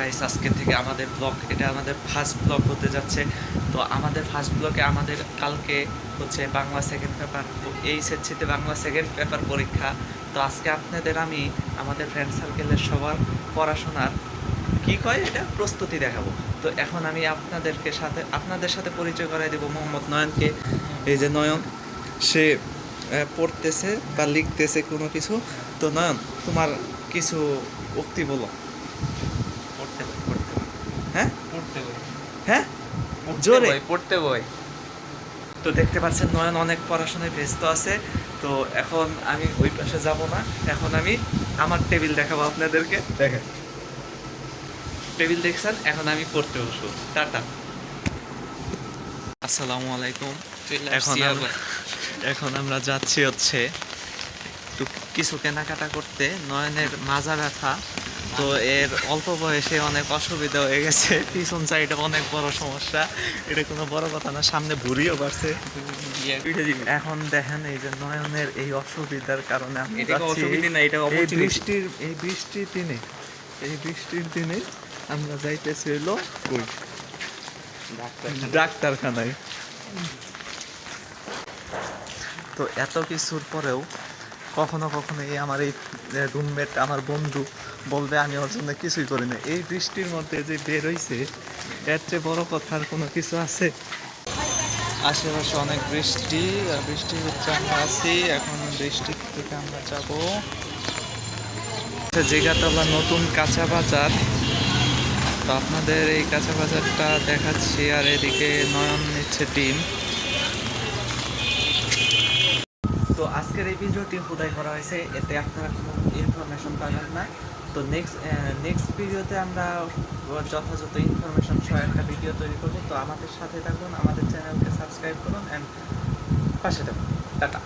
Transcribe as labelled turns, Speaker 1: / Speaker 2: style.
Speaker 1: Guys, আজকে থেকে আমাদের ব্লগ, এটা আমাদের ফার্স্ট ব্লগ হতে যাচ্ছে। তো আমাদের ফার্স্ট ব্লগে আমাদের কালকে হচ্ছে বাংলা সেকেন্ড পেপার, এইচএসসিতে বাংলা সেকেন্ড পেপার পরীক্ষা। তো আজকে আপনাদের আমি আমাদের ফ্রেন্ড সার্কেলের সবার পড়াশোনার কি কয় এটা প্রস্তুতি দেখাবো। তো এখন আমি আপনাদের সাথে পরিচয় করাই দেবো মোহাম্মদ নয়নকে। এই যে নয়ন, সে পড়তেছে বা লিখতেছে কোনো কিছু। তো নয়ন, তোমার কিছু উক্তি বলো।
Speaker 2: পড়তে বই পড়তে বই
Speaker 1: হ্যাঁ
Speaker 2: পড়তে বই
Speaker 1: হ্যাঁ,
Speaker 2: পড়তে
Speaker 1: জোরে।
Speaker 2: বই পড়তে বই।
Speaker 1: তো দেখতে পাচ্ছেন নয়ন অনেক পড়াশোনায় ব্যস্ত আছে। তো এখন আমি ওই পাশে যাব না, এখন আমি আমার টেবিল দেখাবো আপনাদেরকে। দেখেন, টেবিল দেখছেন, এখন আমি পড়তে বসবো। টাটা, আসসালামু আলাইকুম। এখন আমরা যাচ্ছি হচ্ছে একটু কিছু কেনাকাটা করতে। নয়নের মাজা ব্যথা, তো এর অল্প বয়সে অনেক অসুবিধা হয়ে গেছে। পিছন সাইডে অনেক বড় সমস্যা, এটা কোনো বড় কথা না, সামনে ভুঁড়িও বাড়ছে। এখন দেখেন, এই যে নয়নের এই অসুবিধার কারণে আমি যাচ্ছি এই বৃষ্টির দিনে আমরা যাইতেছি হইলো কই, ডাক্তারখানায়। তো এত কিছুর পরেও কখনো কখনো এই আমার এই রুমমেট, আমার বন্ধু বলবে আমি ওর জন্য কিছুই করি না। এই বৃষ্টির মধ্যে যে বের হইছে, এর চেয়ে বড় কথার কোনো কিছু আছে? আশেপাশে অনেক বৃষ্টি, আর বৃষ্টির ভিতরে আমরা আছি। এখন বৃষ্টির থেকে আমরা যাব জিগাতলা নতুন কাঁচা বাজার। তো আপনাদের এই কাঁচা বাজারটা দেখাচ্ছি, আর এদিকে নয়ন নিচ্ছে ডিম। তো আজকের এই ভিডিওটি খোদাই করা হয়েছে, এতে আপনারা কোনো ইনফরমেশন পাবেন না। তো নেক্সট ভিডিওতে আমরা যথাযথ ইনফরমেশন সহ একটা ভিডিও তৈরি করব। তো আমাদের সাথে থাকুন, আমাদের চ্যানেলকে সাবস্ক্রাইব করুন অ্যান্ড পাশে থাকুন। টাটা।